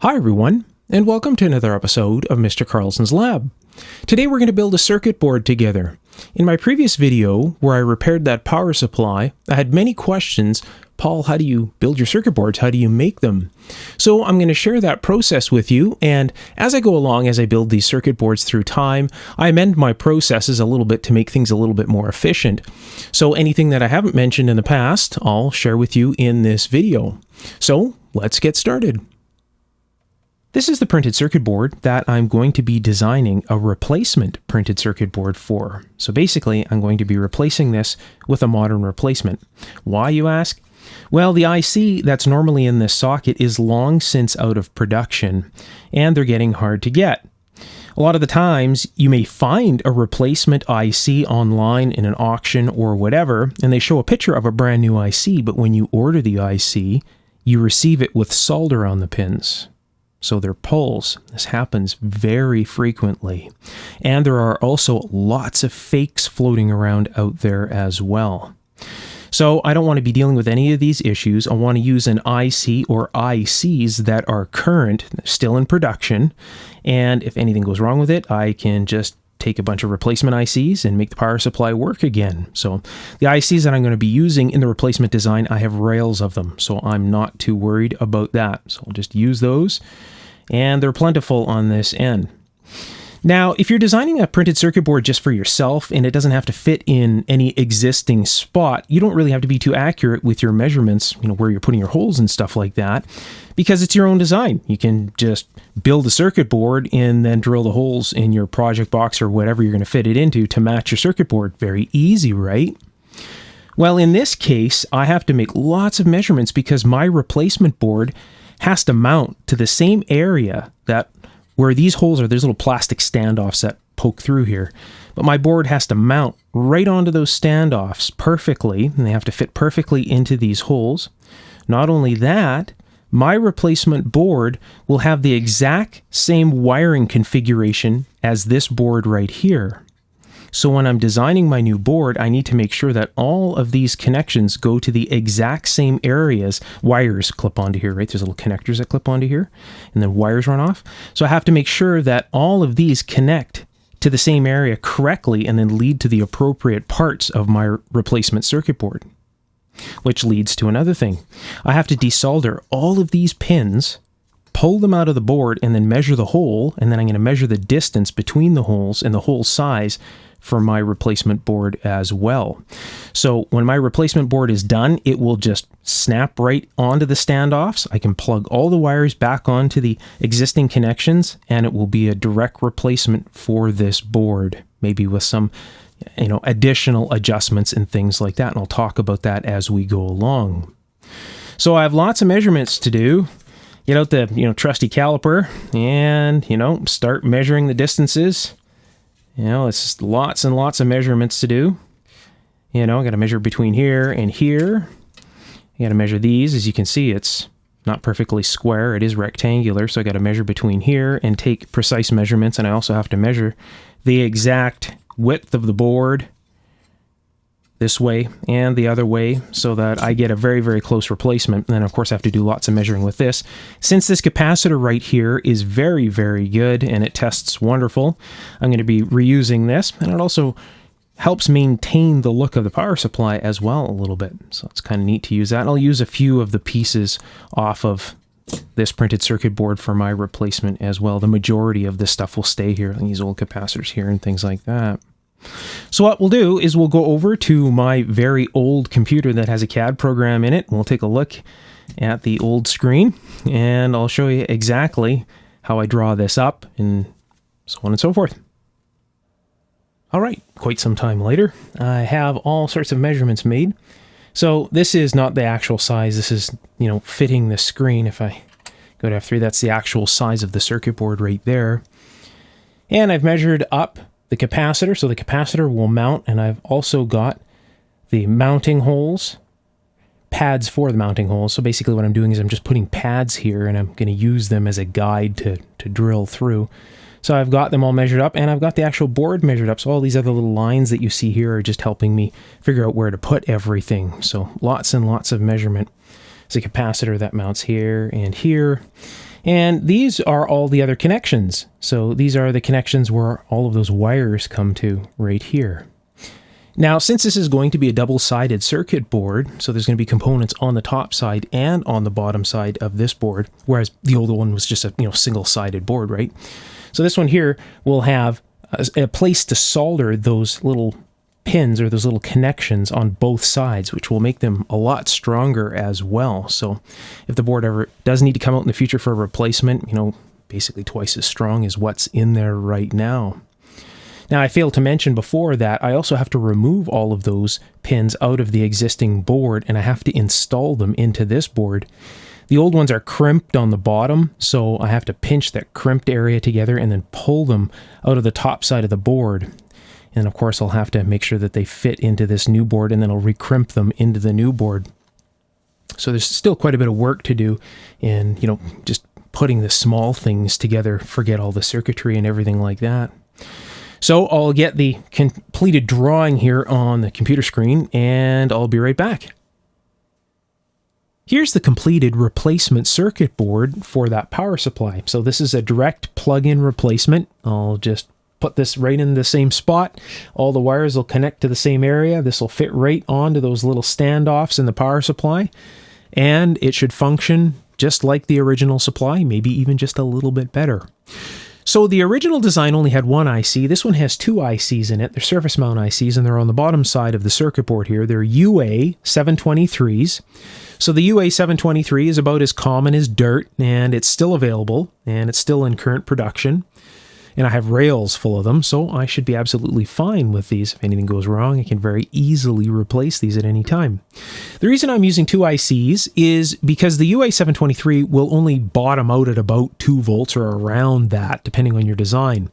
Hi everyone, and welcome to another episode of Mr. Carlson's Lab. Today we're going to build a circuit board together. In my previous video, where I repaired that power supply, I had many questions. Paul, how do you build your circuit boards? How do you make them? So I'm going to share that process with you, and as I go along, as I build these circuit boards through time, I amend my processes a little bit to make things a little bit more efficient. So anything that I haven't mentioned in the past, I'll share with you in this video. So let's get started. This is the printed circuit board that I'm going to be designing a replacement printed circuit board for. So basically, I'm going to be replacing this with a modern replacement. Why, you ask? Well, the IC that's normally in this socket is long since out of production, and they're getting hard to get. A lot of the times, you may find a replacement IC online in an auction or whatever, and they show a picture of a brand new IC, but when you order the IC, you receive it with solder on the pins. So they're pulls. This happens very frequently. And there are also lots of fakes floating around out there as well. So I don't want to be dealing with any of these issues. I want to use an IC or ICs that are current, still in production. And if anything goes wrong with it, I can just take a bunch of replacement ICs and make the power supply work again. So the ICs that I'm going to be using in the replacement design, I have rails of them, so I'm not too worried about that. So I'll just use those, and they're plentiful on this end. Now, if you're designing a printed circuit board just for yourself and it doesn't have to fit in any existing spot, you don't really have to be too accurate with your measurements, where you're putting your holes and stuff like that, because it's your own design. You can just build a circuit board and then drill the holes in your project box or whatever you're going to fit it into to match your circuit board. Very easy, right? Well, in this case, I have to make lots of measurements because my replacement board has to mount to the same area that where these holes are. There's little plastic standoffs that poke through here, but my board has to mount right onto those standoffs perfectly, and they have to fit perfectly into these holes. Not only that, my replacement board will have the exact same wiring configuration as this board right here. So when I'm designing my new board, I need to make sure that all of these connections go to the exact same areas. Wires clip onto here, right? There's little connectors that clip onto here, and then wires run off. So I have to make sure that all of these connect to the same area correctly and then lead to the appropriate parts of my replacement circuit board. Which leads to another thing. I have to desolder all of these pins, pull them out of the board, and then measure the hole, and then I'm going to measure the distance between the holes and the hole size for my replacement board as well. So when my replacement board is done, it will just snap right onto the standoffs. I can plug all the wires back onto the existing connections, and it will be a direct replacement for this board, maybe with some additional adjustments and things like that, and I'll talk about that as we go along. So I have lots of measurements to do. Get out the trusty caliper and start measuring the distances. It's just lots and lots of measurements to do. I got to measure between here and here. I got to measure these. As you can see, it's not perfectly square. It is rectangular, so I got to measure between here and take precise measurements, and I also have to measure the exact width of the board this way and the other way so that I get a very, very close replacement. And then, of course, I have to do lots of measuring with this. Since this capacitor right here is very, very good and it tests wonderful, I'm going to be reusing this. And it also helps maintain the look of the power supply as well a little bit. So it's kind of neat to use that. And I'll use a few of the pieces off of this printed circuit board for my replacement as well. The majority of this stuff will stay here, these old capacitors here and things like that. So what we'll do is we'll go over to my very old computer that has a CAD program in it. We'll take a look at the old screen, and I'll show you exactly how I draw this up and so on and so forth. All right, quite some time later, I have all sorts of measurements made. So this is not the actual size. This is, fitting the screen. If I go to F3, that's the actual size of the circuit board right there. And I've measured up the capacitor, so the capacitor will mount, and I've also got the mounting holes, pads for the mounting holes. So basically what I'm doing is I'm just putting pads here, and I'm going to use them as a guide to drill through. So I've got them all measured up, and I've got the actual board measured up. So all these other little lines that you see here are just helping me figure out where to put everything. So lots and lots of measurement. It's a capacitor that mounts here and here. And these are all the other connections. So these are the connections where all of those wires come to right here. Now, since this is going to be a double-sided circuit board, so there's going to be components on the top side and on the bottom side of this board, whereas the older one was just a single-sided board, right? So this one here will have a place to solder those little pins or those little connections on both sides, which will make them a lot stronger as well. So if the board ever does need to come out in the future for a replacement, basically twice as strong as what's in there right now. Now, I failed to mention before that I also have to remove all of those pins out of the existing board, and I have to install them into this board. The old ones are crimped on the bottom, so I have to pinch that crimped area together and then pull them out of the top side of the board. And of course, I'll have to make sure that they fit into this new board, and then I'll recrimp them into the new board. So there's still quite a bit of work to do in, just putting the small things together, forget all the circuitry and everything like that. So I'll get the completed drawing here on the computer screen, and I'll be right back. Here's the completed replacement circuit board for that power supply. So this is a direct plug-in replacement. I'll just put this right in the same spot. All the wires will connect to the same area. This will fit right onto those little standoffs in the power supply, and it should function just like the original supply, maybe even just a little bit better. So the original design only had one IC. This one has two ICs in it. They're surface mount ICs, and they're on the bottom side of the circuit board here. They're UA 723s. So the UA 723 is about as common as dirt, and it's still available, and it's still in current production. And I have rails full of them, so I should be absolutely fine with these. If anything goes wrong, I can very easily replace these at any time. The reason I'm using two ICs is because the UA 723 will only bottom out at about 2 volts or around that, depending on your design.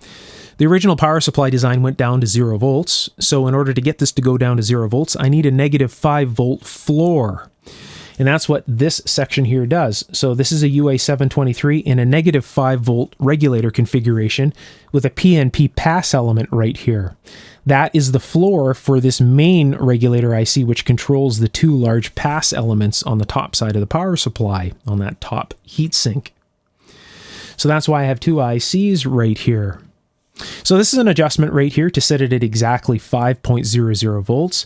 The original power supply design went down to 0 volts, so in order to get this to go down to 0 volts, I need a negative 5 volt floor. And that's what this section here does. So this is a UA 723 in a negative 5 volt regulator configuration with a PNP pass element right here. That is the floor for this main regulator IC, which controls the 2 large pass elements on the top side of the power supply on that top heatsink. So that's why I have 2 ICs right here. So this is an adjustment right here to set it at exactly 5.00 volts.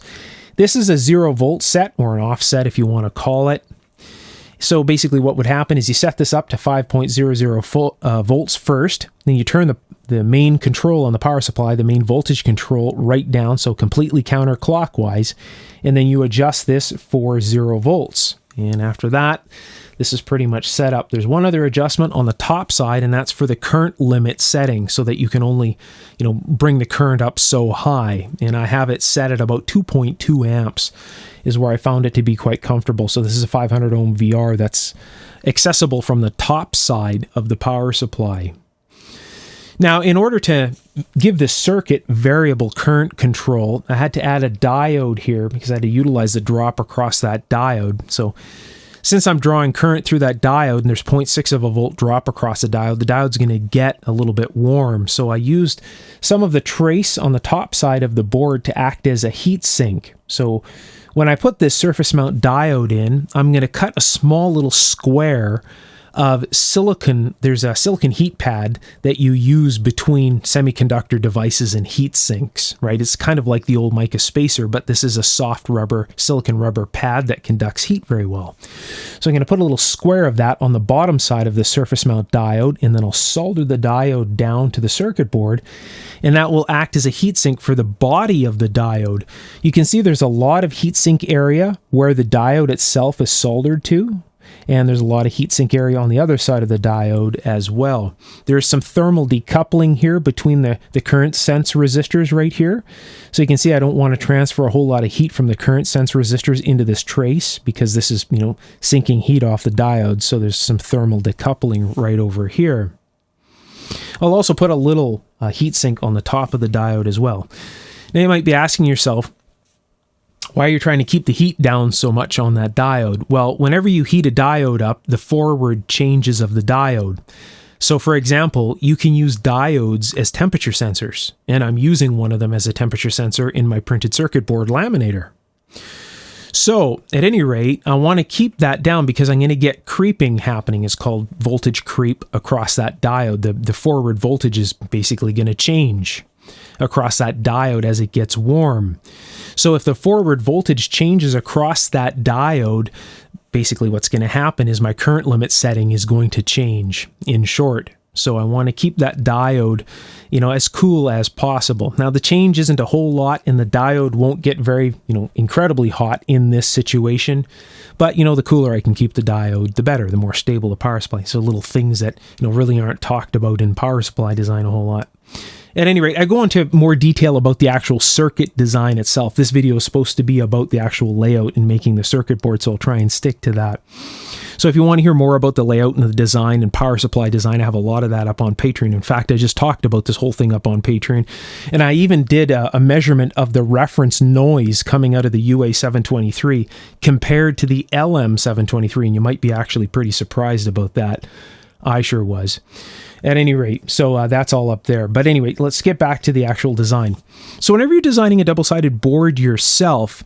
This is a 0 volt set, or an offset if you want to call it. So basically what would happen is you set this up to 5.00 volts first, then you turn the main control on the power supply, the main voltage control, right down, so completely counterclockwise, and then you adjust this for 0 volts. And after that, this is pretty much set up. There's one other adjustment on the top side, and that's for the current limit setting, so that you can only, bring the current up so high. And I have it set at about 2.2 amps is where I found it to be quite comfortable. So this is a 500 ohm VR that's accessible from the top side of the power supply. Now, in order to give this circuit variable current control, I had to add a diode here because I had to utilize the drop across that diode. So since I'm drawing current through that diode and there's 0.6 of a volt drop across the diode's going to get a little bit warm. So I used some of the trace on the top side of the board to act as a heat sink. So when I put this surface mount diode in, I'm going to cut a small little square of silicon. There's a silicon heat pad that you use between semiconductor devices and heat sinks, right? It's kind of like the old mica spacer, but this is a soft rubber, silicon rubber pad that conducts heat very well. So I'm going to put a little square of that on the bottom side of the surface mount diode, and then I'll solder the diode down to the circuit board, and that will act as a heat sink for the body of the diode. You can see there's a lot of heat sink area where the diode itself is soldered to, and there's a lot of heatsink area on the other side of the diode as well. There's some thermal decoupling here between the current sense resistors right here. So you can see I don't want to transfer a whole lot of heat from the current sense resistors into this trace because this is, sinking heat off the diode. So there's some thermal decoupling right over here. I'll also put a little heatsink on the top of the diode as well. Now you might be asking yourself, why are you trying to keep the heat down so much on that diode? Well, whenever you heat a diode up, the forward changes of the diode. So for example, you can use diodes as temperature sensors, and I'm using one of them as a temperature sensor in my printed circuit board laminator. So at any rate, I want to keep that down because I'm going to get creeping happening. It's called voltage creep across that diode. The forward voltage is basically going to change across that diode as it gets warm. So if the forward voltage changes across that diode, basically what's going to happen is my current limit setting is going to change, in short. So I want to keep that diode, as cool as possible. Now the change isn't a whole lot, and the diode won't get very, incredibly hot in this situation. But, the cooler I can keep the diode, the better, the more stable the power supply. So little things that, really aren't talked about in power supply design a whole lot. At any rate, I go into more detail about the actual circuit design itself. This video is supposed to be about the actual layout and making the circuit board, so I'll try and stick to that. So if you want to hear more about the layout and the design and power supply design, I have a lot of that up on Patreon. In fact, I just talked about this whole thing up on Patreon. And I even did a measurement of the reference noise coming out of the UA723 compared to the LM723, and you might be actually pretty surprised about that. I sure was. At any rate, so that's all up there. But anyway, let's get back to the actual design. So whenever you're designing a double-sided board yourself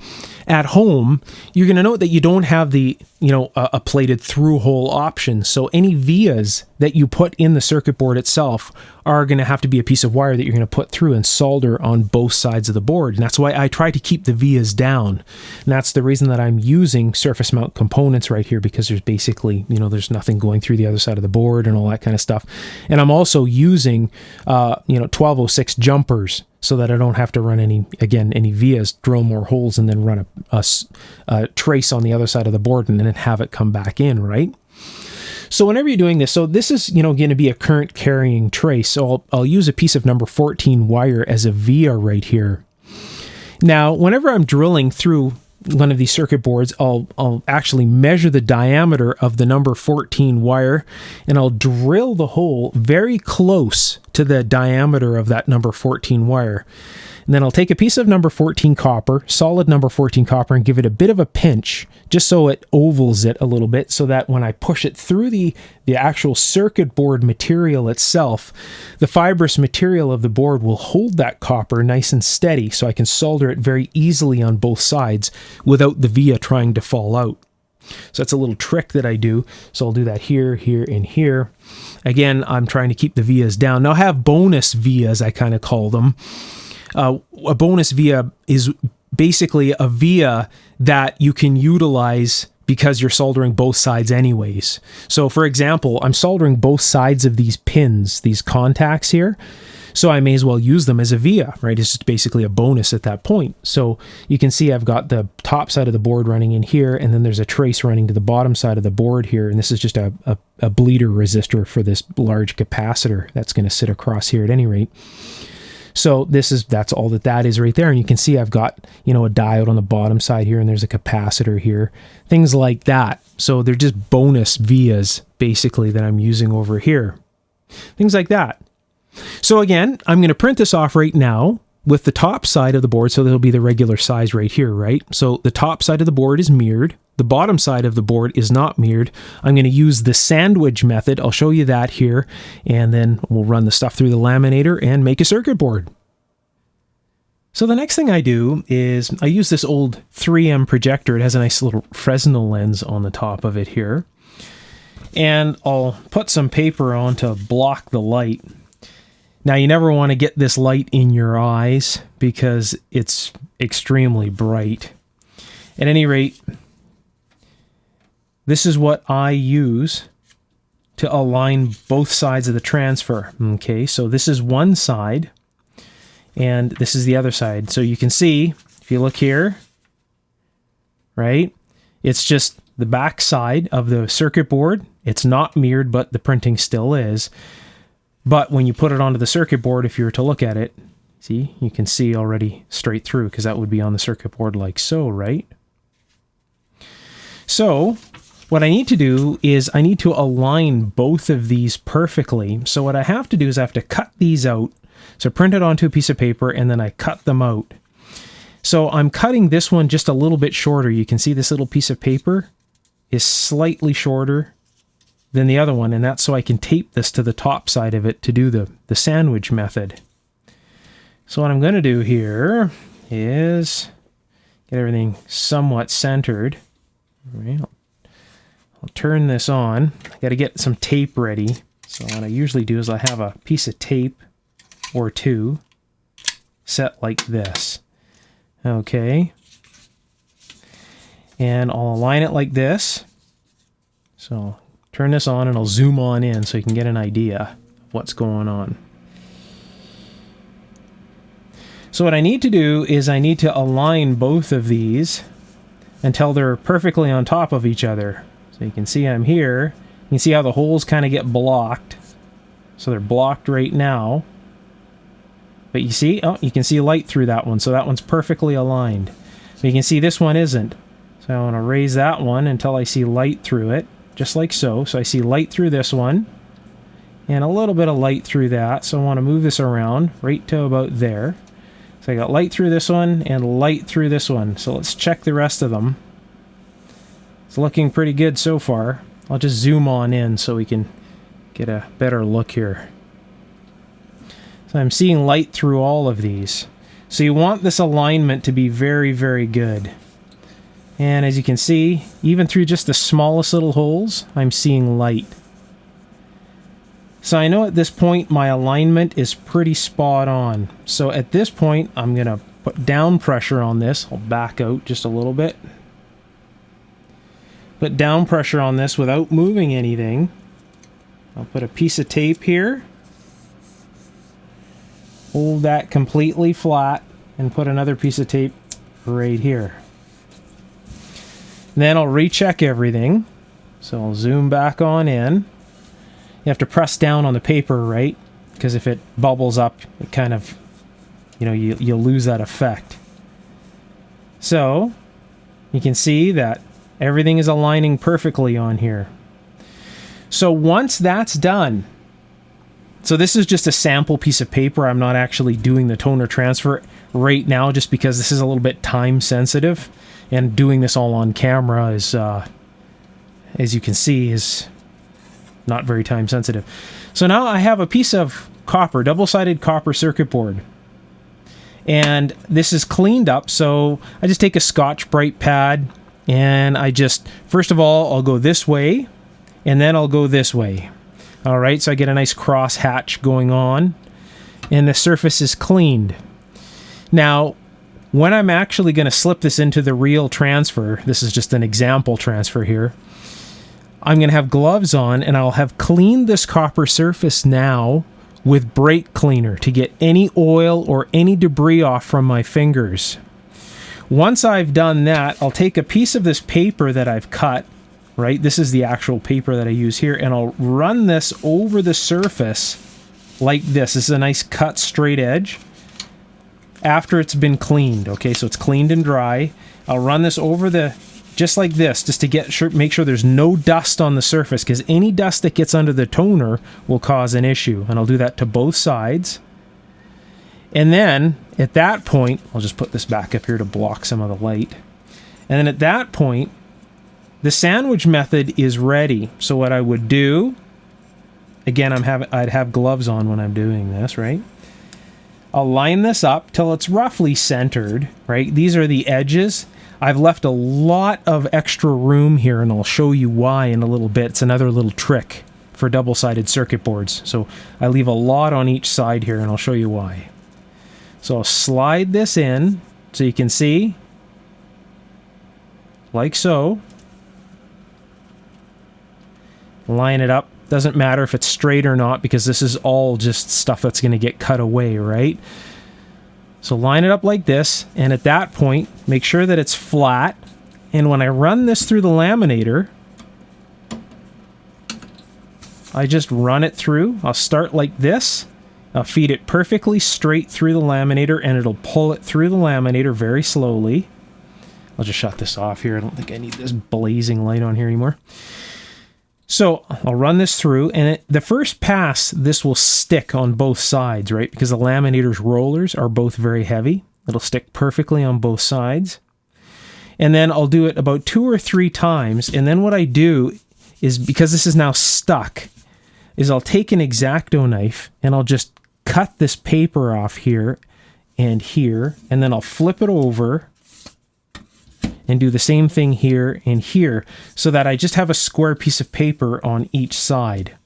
at home, you're going to note that you don't have the, a plated through-hole option. So any vias that you put in the circuit board itself are going to have to be a piece of wire that you're going to put through and solder on both sides of the board. And that's why I try to keep the vias down. And that's the reason that I'm using surface mount components right here, because there's basically, there's nothing going through the other side of the board and all that kind of stuff. And I'm also using, 1206 jumpers so that I don't have to run any vias, drill more holes, and then run a trace on the other side of the board and then have it come back in, right? So whenever you're doing this, so this is, going to be a current carrying trace. So I'll use a piece of number 14 wire as a via right here. Now, whenever I'm drilling through one of these circuit boards, I'll actually measure the diameter of the number 14 wire, and I'll drill the hole very close to the diameter of that number 14 wire. And then I'll take a piece of number 14 copper, solid number 14 copper, and give it a bit of a pinch, just so it ovals it a little bit, so that when I push it through the actual circuit board material itself, the fibrous material of the board will hold that copper nice and steady, so I can solder it very easily on both sides without the via trying to fall out. So that's a little trick that I do. So I'll do that here, here, and here. Again, I'm trying to keep the vias down. Now I have bonus vias, I kind of call them. A bonus via is basically a via that you can utilize because you're soldering both sides anyways. So for example, I'm soldering both sides of these pins, these contacts here. So I may as well use them as a via, right? It's just basically a bonus at that point. So you can see I've got the top side of the board running in here, and then there's a trace running to the bottom side of the board here. And this is just a bleeder resistor for this large capacitor that's going to sit across here at any rate. So that's all that is right there. And you can see I've got, a diode on the bottom side here, and there's a capacitor here, things like that. So they're just bonus vias basically that I'm using over here, things like that. So again, I'm going to print this off right now with the top side of the board. So there'll be the regular size right here, right? So the top side of the board is mirrored. The bottom side of the board is not mirrored. I'm going to use the sandwich method. I'll show you that here, and then we'll run the stuff through the laminator and make a circuit board. So the next thing I do is I use this old 3M projector. It has a nice little Fresnel lens on the top of it here. And I'll put some paper on to block the light. Now you never want to get this light in your eyes because it's extremely bright. At any rate, this is what I use to align both sides of the transfer. Okay, so this is one side, and this is the other side. So you can see, if you look here, right, it's just the back side of the circuit board. It's not mirrored, but the printing still is. But when you put it onto the circuit board, if you were to look at it, see, you can see already straight through, because that would be on the circuit board like so, right? So what I need to do is I need to align both of these perfectly. So what I have to do is I have to cut these out. So print it onto a piece of paper, and then I cut them out. So I'm cutting this one just a little bit shorter. You can see this little piece of paper is slightly shorter than the other one, and that's so I can tape this to the top side of it to do the sandwich method. So what I'm going to do here is Get everything somewhat centered. All right, I'll turn this on. I got to get some tape ready. So what I usually do is I have a piece of tape or two set like this. Okay. And I'll align it like this. So turn this on and I'll zoom on in so you can get an idea of what's going on. So what I need to do is I need to align both of these until they're perfectly on top of each other. So you can see I'm here. You can see how the holes kind of get blocked. So they're blocked right now. But you see, oh, you can see light through that one. So that one's perfectly aligned. But you can see this one isn't. So I want to raise that one until I see light through it. Just like so. So I see light through this one. And a little bit of light through that. So I want to move this around right to about there. So I got light through this one and light through this one. So let's check the rest of them. It's looking pretty good so far. I'll just zoom on in so we can get a better look here. So I'm seeing light through all of these. So you want this alignment to be very, very good. And as you can see, even through just the smallest little holes, I'm seeing light. So I know at this point my alignment is pretty spot on. So at this point, I'm going to put down pressure on this. I'll back out just a little bit. Put down pressure on this without moving anything. I'll put a piece of tape here. Hold that completely flat and put another piece of tape right here. Then I'll recheck everything. So I'll zoom back on in. You have to press down on the paper, right? Because if it bubbles up, it kind of, you know, you'll lose that effect. So you can see that everything is aligning perfectly on here. So once that's done, so this is just a sample piece of paper. I'm not actually doing the toner transfer right now just because this is a little bit time sensitive. And doing this all on camera is, as you can see, is not very time sensitive. So now I have a piece of copper, double-sided copper circuit board. And this is cleaned up, so I just take a Scotch-Brite pad and I just, first of all, I'll go this way and then I'll go this way. All right, so I get a nice cross hatch going on and the surface is cleaned. Now, when I'm actually going to slip this into the real transfer, this is just an example transfer here, I'm going to have gloves on and I'll have cleaned this copper surface now with brake cleaner to get any oil or any debris off from my fingers. Once I've done that, I'll take a piece of this paper that I've cut, right? This is the actual paper that I use here, and I'll run this over the surface like this. This is a nice cut straight edge after it's been cleaned. Okay, so it's cleaned and dry. I'll run this over the, just like this, just to get sure, make sure there's no dust on the surface, because any dust that gets under the toner will cause an issue. And I'll do that to both sides. And then, at that point, I'll just put this back up here to block some of the light. And then at that point, the sandwich method is ready. So what I would do, again, I'd have gloves on when I'm doing this, right? I'll line this up till it's roughly centered, right? These are the edges. I've left a lot of extra room here, and I'll show you why in a little bit. It's another little trick for double-sided circuit boards. So I leave a lot on each side here, and I'll show you why. So I'll slide this in so you can see, like so. Line it up. Doesn't matter if it's straight or not, because this is all just stuff that's going to get cut away, right? So line it up like this, and at that point, make sure that it's flat. And when I run this through the laminator, I just run it through. I'll start like this. I'll feed it perfectly straight through the laminator, and it'll pull it through the laminator very slowly. I'll just shut this off here. I don't think I need this blazing light on here anymore. So I'll run this through, and the first pass, this will stick on both sides, right? Because the laminator's rollers are both very heavy. It'll stick perfectly on both sides. And then I'll do it about 2 or 3 times. And then what I do is, because this is now stuck, is I'll take an X-Acto knife and I'll just cut this paper off here and here. And then I'll flip it over and do the same thing here and here so that I just have a square piece of paper on each side.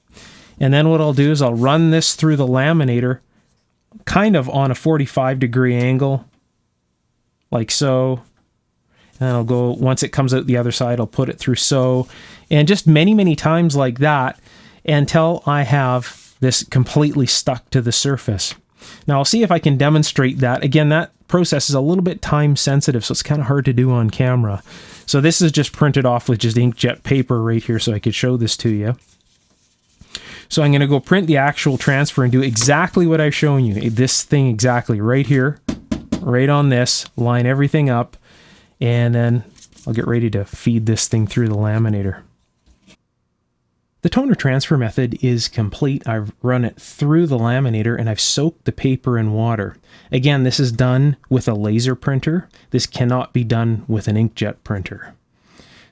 And then what I'll do is I'll run this through the laminator kind of on a 45-degree angle, like so. And I'll go, once it comes out the other side, I'll put it through so. And just many, many times like that until I have this completely stuck to the surface. Now I'll see if I can demonstrate that. Again, that process is a little bit time sensitive, so it's kind of hard to do on camera. So this is just printed off with just inkjet paper right here so I could show this to you. So I'm going to go print the actual transfer and do exactly what I've shown you. This thing exactly right here, right on this, line everything up, and then I'll get ready to feed this thing through the laminator. The toner transfer method is complete. I've run it through the laminator and I've soaked the paper in water. Again, this is done with a laser printer. This cannot be done with an inkjet printer.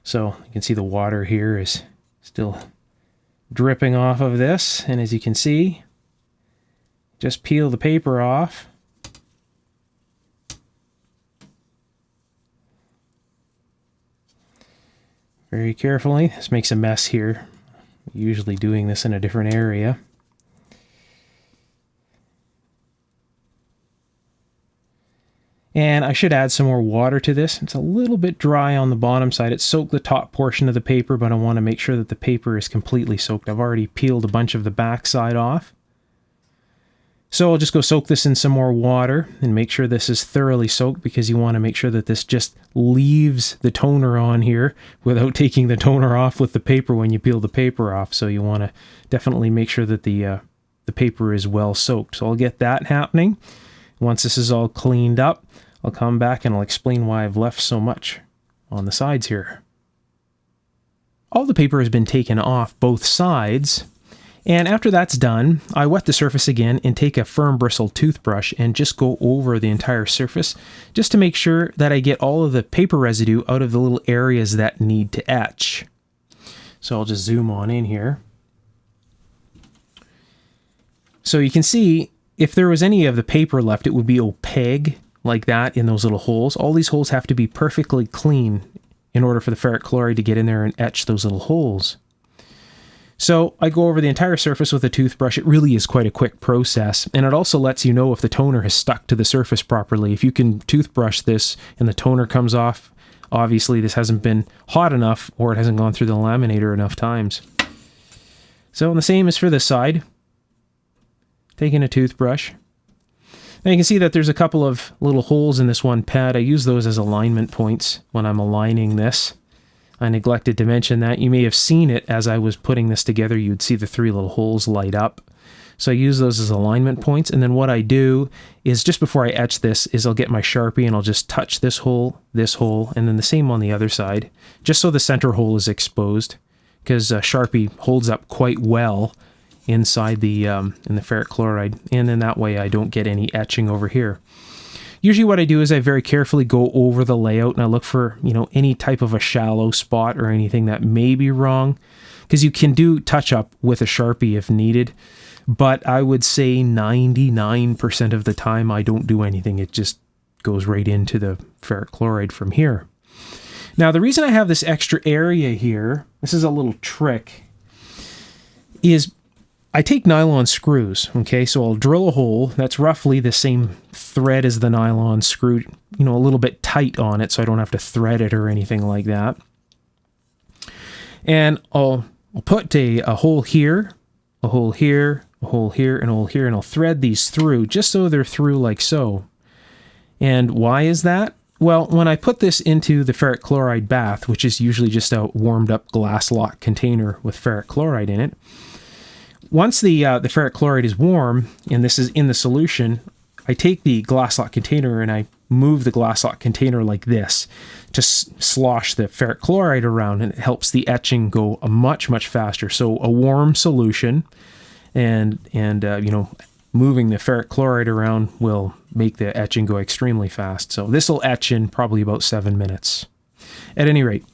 So you can see the water here is still dripping off of this. And as you can see, just peel the paper off. Very carefully. This makes a mess here. Usually doing this in a different area. And I should add some more water to this. It's a little bit dry on the bottom side. It soaked the top portion of the paper, but I want to make sure that the paper is completely soaked. I've already peeled a bunch of the back side off. So I'll just go soak this in some more water and make sure this is thoroughly soaked, because you want to make sure that this just leaves the toner on here without taking the toner off with the paper when you peel the paper off. So you want to definitely make sure that the paper is well soaked. So I'll get that happening. Once this is all cleaned up, I'll come back and I'll explain why I've left so much on the sides here. All the paper has been taken off both sides. And after that's done, I wet the surface again and take a firm bristle toothbrush and just go over the entire surface just to make sure that I get all of the paper residue out of the little areas that need to etch. So I'll just zoom on in here. So you can see if there was any of the paper left, it would be opaque like that in those little holes. All these holes have to be perfectly clean in order for the ferric chloride to get in there and etch those little holes. So I go over the entire surface with a toothbrush. It really is quite a quick process, and it also lets you know if the toner has stuck to the surface properly. If you can toothbrush this and the toner comes off, obviously this hasn't been hot enough or it hasn't gone through the laminator enough times. So the same is for this side. Taking a toothbrush. Now you can see that there's a couple of little holes in this one pad. I use those as alignment points when I'm aligning this. I neglected to mention that. You may have seen it as I was putting this together. You'd see the 3 little holes light up. So I use those as alignment points. And then what I do is just before I etch this is I'll get my Sharpie and I'll just touch this hole, and then the same on the other side, just so the center hole is exposed, because Sharpie holds up quite well inside the in the ferric chloride. And then that way I don't get any etching over here. Usually what I do is I very carefully go over the layout and I look for, any type of a shallow spot or anything that may be wrong, because you can do touch up with a Sharpie if needed, but I would say 99% of the time I don't do anything. It just goes right into the ferric chloride from here. Now the reason I have this extra area here, this is a little trick, is I take nylon screws, okay? So I'll drill a hole that's roughly the same thread as the nylon screw, a little bit tight on it so I don't have to thread it or anything like that. And I'll put a hole here, a hole here, a hole here, and a hole here, and I'll thread these through just so they're through like so. And why is that? Well, when I put this into the ferric chloride bath, which is usually just a warmed up glass lock container with ferric chloride in it, once the ferric chloride is warm and this is in the solution, I take the glass lock container and I move the glass lock container like this to slosh the ferric chloride around, and it helps the etching go much, much faster. So a warm solution and moving the ferric chloride around will make the etching go extremely fast. So this will etch in probably about 7 minutes. At any rate,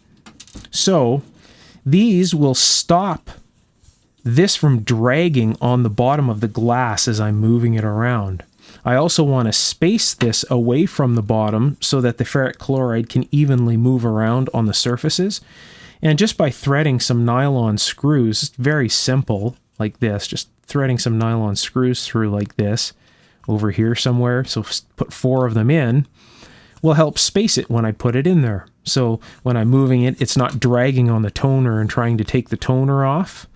so these will stop this from dragging on the bottom of the glass as I'm moving it around. I also want to space this away from the bottom so that the ferric chloride can evenly move around on the surfaces. And just by threading some nylon screws, very simple like this, just threading some nylon screws through like this over here somewhere, so put 4 of them in, will help space it when I put it in there. So when I'm moving it, it's not dragging on the toner and trying to take the toner off.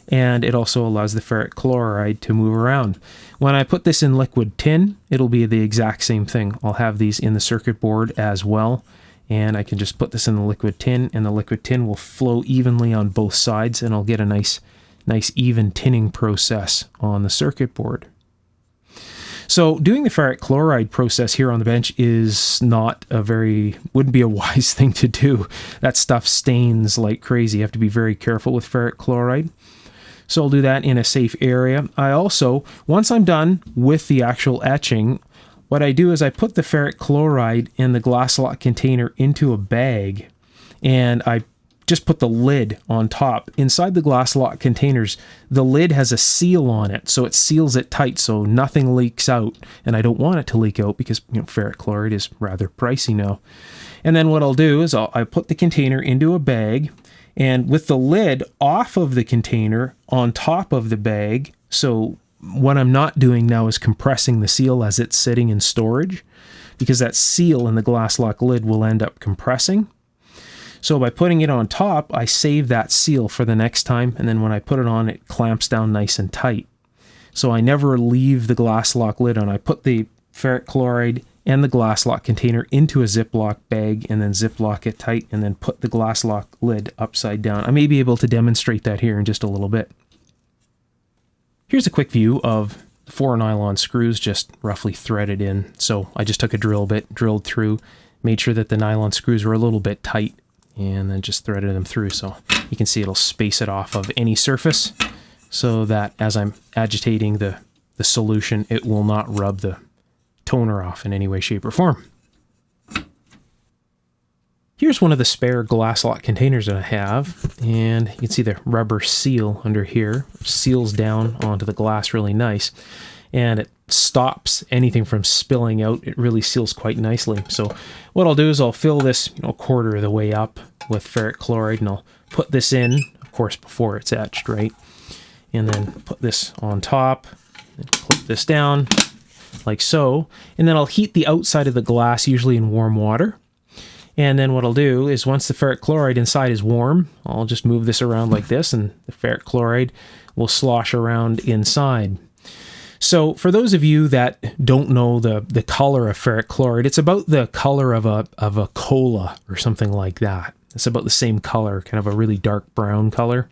And it also allows the ferric chloride to move around. When I put this in liquid tin, it'll be the exact same thing. I'll have these in the circuit board as well. And I can just put this in the liquid tin, and the liquid tin will flow evenly on both sides, and I'll get a nice even tinning process on the circuit board. So doing the ferric chloride process here on the bench is wouldn't be a wise thing to do. That stuff stains like crazy. You have to be very careful with ferric chloride. So I'll do that in a safe area. I also, once I'm done with the actual etching, what I do is I put the ferric chloride in the glass lock container into a bag, and I just put the lid on top. Inside the glass lock containers, the lid has a seal on it, so it seals it tight so nothing leaks out. And I don't want it to leak out because ferric chloride is rather pricey now. And then what I'll do is I put the container into a bag, and with the lid off of the container on top of the bag, so what I'm not doing now is compressing the seal as it's sitting in storage, because that seal in the glass lock lid will end up compressing. So by putting it on top, I save that seal for the next time, and then when I put it on, it clamps down nice and tight. So I never leave the glass lock lid on. I put the ferric chloride and the glass lock container into a Ziploc bag, and then Ziploc it tight, and then put the glass lock lid upside down. I may be able to demonstrate that here in just a little bit. Here's a quick view of 4 nylon screws just roughly threaded in. So I just took a drill bit, drilled through, made sure that the nylon screws were a little bit tight, and then just threaded them through. So you can see it'll space it off of any surface so that as I'm agitating the solution, it will not rub the toner off in any way, shape, or form. Here's one of the spare glass lock containers that I have, and you can see the rubber seal under here. It seals down onto the glass really nice, and it stops anything from spilling out. It really seals quite nicely. So what I'll do is I'll fill this a quarter of the way up with ferric chloride, and I'll put this in, of course, before it's etched, right? And then put this on top, and clip this down like so, and then I'll heat the outside of the glass, usually in warm water. And then what I'll do is once the ferric chloride inside is warm, I'll just move this around like this, and the ferric chloride will slosh around inside. So for those of you that don't know the color of ferric chloride, it's about the color of a cola or something like that. It's about the same color, kind of a really dark brown color.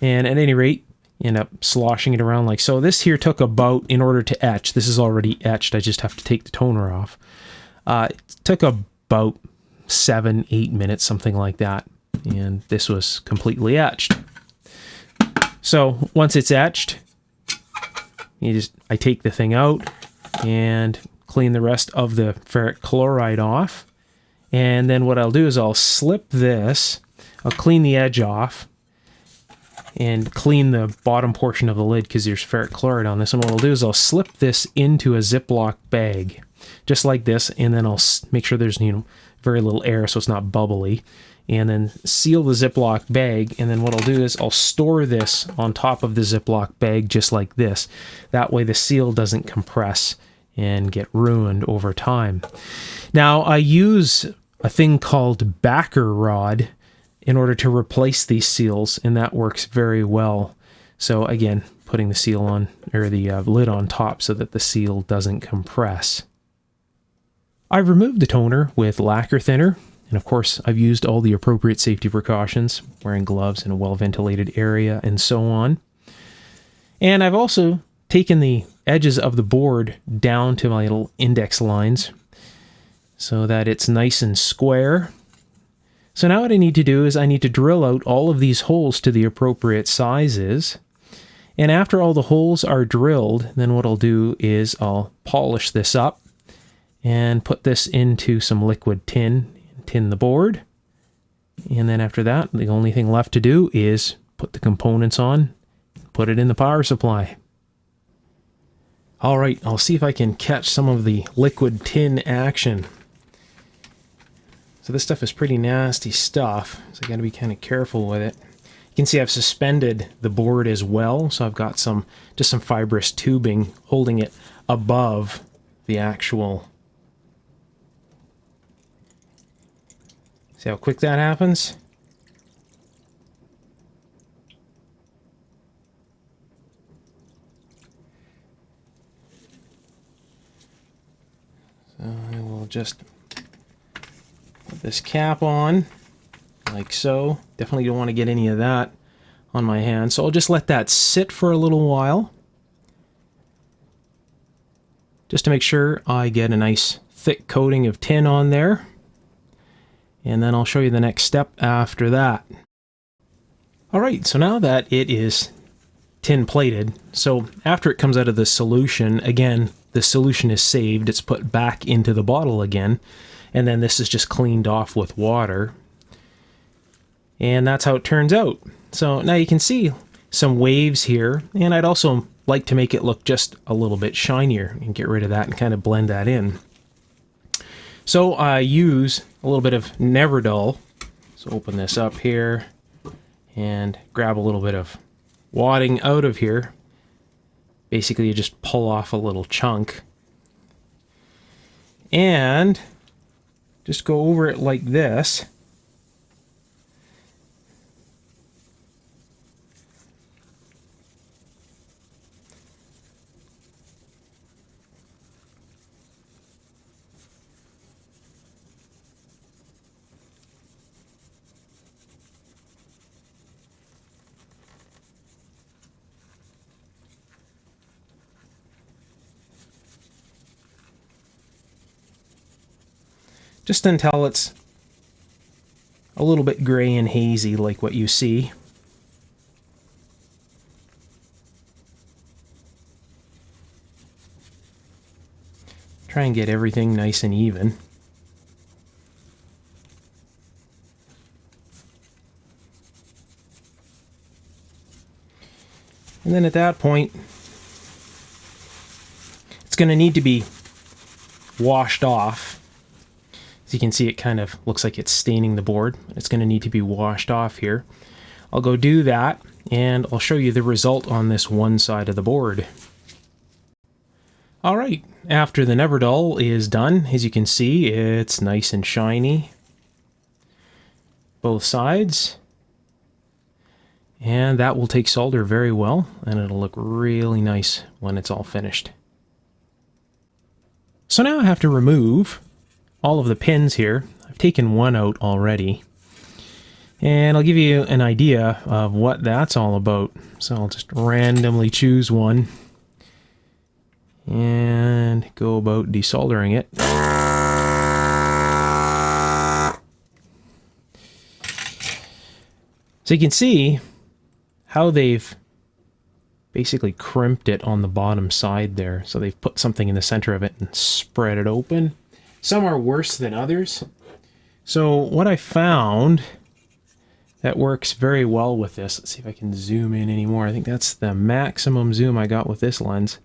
And at any rate, end up sloshing it around like so. This here took about, in order to etch, this is already etched, I just have to take the toner off. It took about 7-8 minutes, something like that. And this was completely etched. So once it's etched, I take the thing out and clean the rest of the ferric chloride off. And then what I'll do is I'll slip this, I'll clean the edge off and clean the bottom portion of the lid because there's ferric chloride on this. And what I'll do is I'll slip this into a Ziploc bag, just like this, and then I'll make sure there's very little air so it's not bubbly, and then seal the Ziploc bag. And then what I'll do is I'll store this on top of the Ziploc bag just like this. That way the seal doesn't compress and get ruined over time. Now I use a thing called backer rod in order to replace these seals, and that works very well. So again, putting the seal on, or the lid on top so that the seal doesn't compress. I've removed the toner with lacquer thinner, and of course I've used all the appropriate safety precautions, wearing gloves in a well-ventilated area and so on. And I've also taken the edges of the board down to my little index lines so that it's nice and square. So now what I need to do is I need to drill out all of these holes to the appropriate sizes. And after all the holes are drilled, then what I'll do is I'll polish this up and put this into some liquid tin the board. And then after that, the only thing left to do is put the components on, put it in the power supply. All right, I'll see if I can catch some of the liquid tin action. So this stuff is pretty nasty stuff, so I gotta be kind of careful with it. You can see I've suspended the board as well, so I've got just some fibrous tubing holding it above the actual. See how quick that happens? So I will just put this cap on, like so. Definitely don't want to get any of that on my hand, so I'll just let that sit for a little while, just to make sure I get a nice thick coating of tin on there. And then I'll show you the next step after that. Alright, so now that it is tin plated, so after it comes out of the solution, again, the solution is saved, it's put back into the bottle again, and then this is just cleaned off with water. And that's how it turns out. So now you can see some waves here, and I'd also like to make it look just a little bit shinier and get rid of that and kind of blend that in. So I use a little bit of Neverdull. So open this up here and grab a little bit of wadding out of here. Basically, you just pull off a little chunk and just go over it like this. Just until it's a little bit gray and hazy like what you see. Try and get everything nice and even. And then at that point, it's going to need to be washed off. As you can see, it kind of looks like it's staining the board. It's going to need to be washed off here. I'll go do that, and I'll show you the result on this one side of the board. Alright, after the Neverdull is done, as you can see, it's nice and shiny. Both sides. And that will take solder very well, and it'll look really nice when it's all finished. So now I have to remove all of the pins here. I've taken one out already. And I'll give you an idea of what that's all about. So I'll just randomly choose one and go about desoldering it. So you can see how they've basically crimped it on the bottom side there. So they've put something in the center of it and spread it open. Some are worse than others. So what I found that works very well with this, let's see if I can zoom in anymore. I think that's the maximum zoom I got with this lens.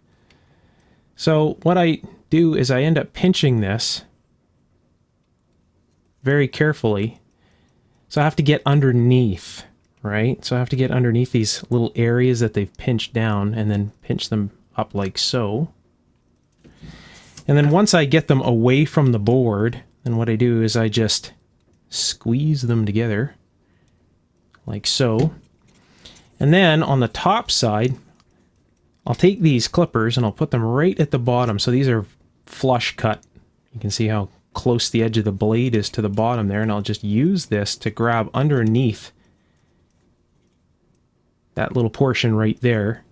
So what I do is I end up pinching this very carefully. So I have to get underneath, right? So I have to get underneath these little areas that they've pinched down and then pinch them up like so. And then once I get them away from the board, then what I do is I just squeeze them together, like so. And then on the top side, I'll take these clippers and I'll put them right at the bottom. So these are flush cut. You can see how close the edge of the blade is to the bottom there, and I'll just use this to grab underneath that little portion right there.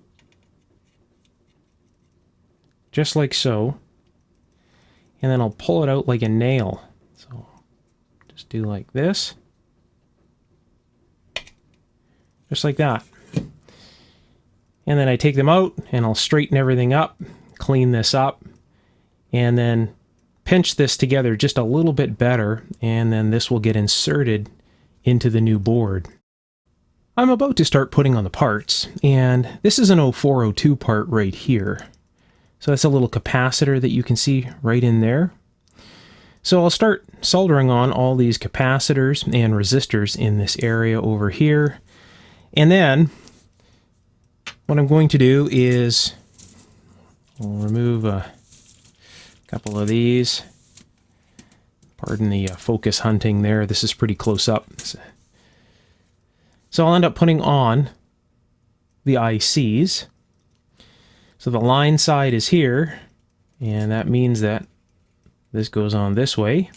Just like so. And then I'll pull it out like a nail. So just do like this. Just like that. And then I take them out and I'll straighten everything up, clean this up, and then pinch this together just a little bit better, and then this will get inserted into the new board. I'm about to start putting on the parts, and this is an 0402 part right here. So that's a little capacitor that you can see right in there. So I'll start soldering on all these capacitors and resistors in this area over here. And then what I'm going to do is I'll remove a couple of these. Pardon the focus hunting there. This is pretty close up. So I'll end up putting on the ICs. So the line side is here, and that means that this goes on this way.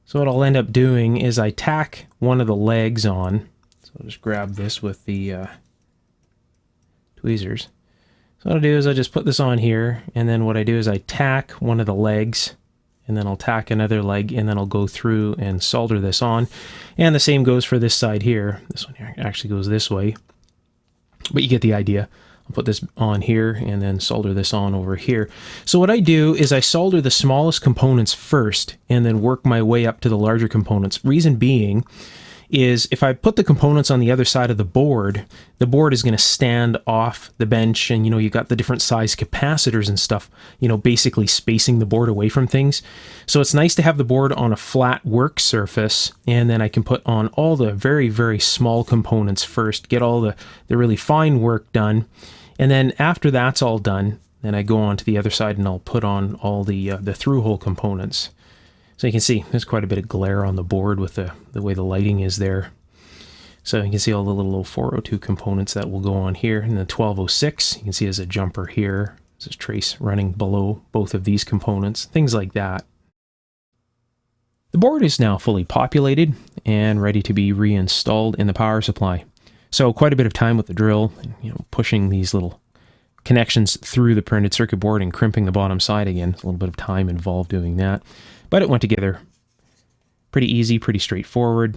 So what I'll end up doing is I tack one of the legs on. So I'll just grab this with the tweezers. So what I'll do is I'll just put this on here, and then what I do is I tack one of the legs, and then I'll tack another leg, and then I'll go through and solder this on. And the same goes for this side here. This one here actually goes this way, but you get the idea. I'll put this on here and then solder this on over here. So what I do is I solder the smallest components first and then work my way up to the larger components. Reason being is if I put the components on the other side of the board is going to stand off the bench, and you got the different size capacitors and stuff, basically spacing the board away from things. So it's nice to have the board on a flat work surface, and then I can put on all the very, very small components first, get all the really fine work done, and then after that's all done, then I go on to the other side and I'll put on all the through-hole components. So you can see there's quite a bit of glare on the board with the way the lighting is there. So you can see all the little 402 components that will go on here. And the 1206, you can see there's a jumper here. There's a trace running below both of these components, things like that. The board is now fully populated and ready to be reinstalled in the power supply. So quite a bit of time with the drill, pushing these little connections through the printed circuit board and crimping the bottom side again. There's a little bit of time involved doing that. But it went together pretty easy, pretty straightforward.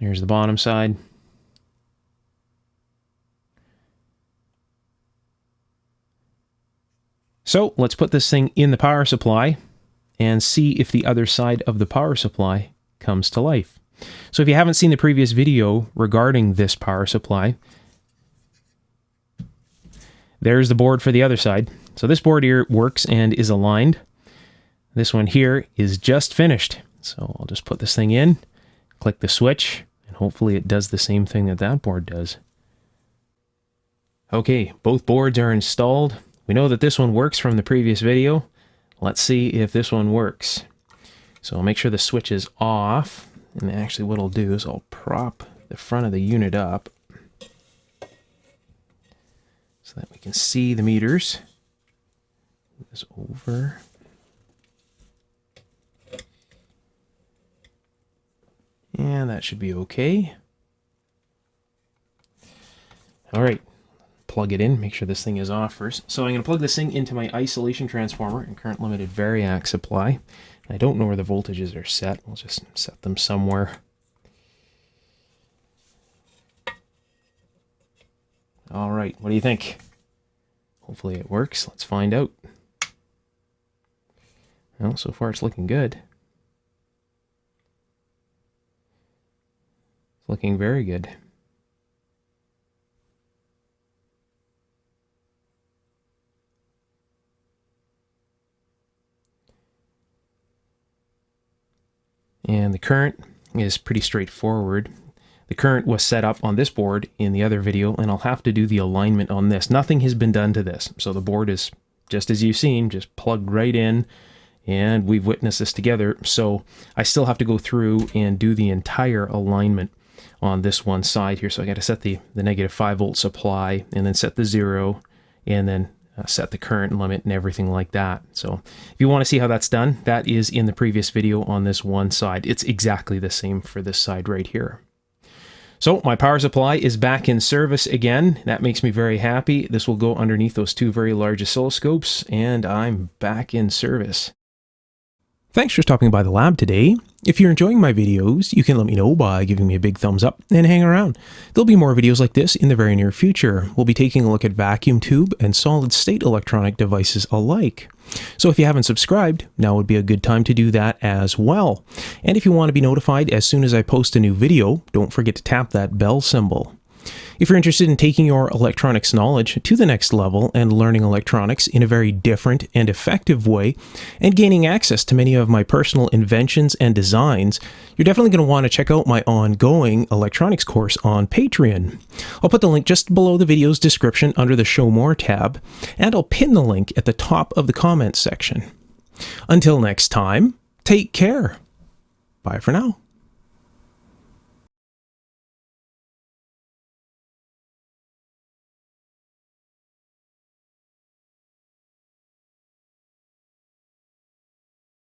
There's the bottom side. So let's put this thing in the power supply and see if the other side of the power supply comes to life. So if you haven't seen the previous video regarding this power supply, there's the board for the other side. So this board here works and is aligned. This one here is just finished. So I'll just put this thing in, click the switch, and hopefully it does the same thing that that board does. Okay, both boards are installed. We know that this one works from the previous video. Let's see if this one works. So I'll make sure the switch is off. And actually what I'll do is I'll prop the front of the unit up so that we can see the meters. Move this over. And that should be okay. All right, plug it in, make sure this thing is off first. So I'm going to plug this thing into my isolation transformer and current limited variac supply. I don't know where the voltages are set. We'll just set them somewhere. All right, what do you think? Hopefully it works. Let's find out. Well, so far it's looking good. It's looking very good. And the current is pretty straightforward. The current was set up on this board in the other video, and I'll have to do the alignment on this. Nothing has been done to this. So the board is, just as you've seen, just plugged right in, and we've witnessed this together. So I still have to go through and do the entire alignment on this one side here. So I got to set the negative 5 volt supply, and then set the 0, and then set the current limit and everything like that. So if you want to see how that's done, that is in the previous video on this one side. It's exactly the same for this side right here. So my power supply is back in service again. That makes me very happy. This will go underneath those two very large oscilloscopes, and I'm back in service. Thanks for stopping by the lab today. If you're enjoying my videos, you can let me know by giving me a big thumbs up and hang around. There'll be more videos like this in the very near future. We'll be taking a look at vacuum tube and solid state electronic devices alike. So if you haven't subscribed, now would be a good time to do that as well. And if you want to be notified as soon as I post a new video, don't forget to tap that bell symbol. If you're interested in taking your electronics knowledge to the next level and learning electronics in a very different and effective way, and gaining access to many of my personal inventions and designs, you're definitely going to want to check out my ongoing electronics course on Patreon. I'll put the link just below the video's description under the Show More tab, and I'll pin the link at the top of the comments section. Until next time, take care. Bye for now.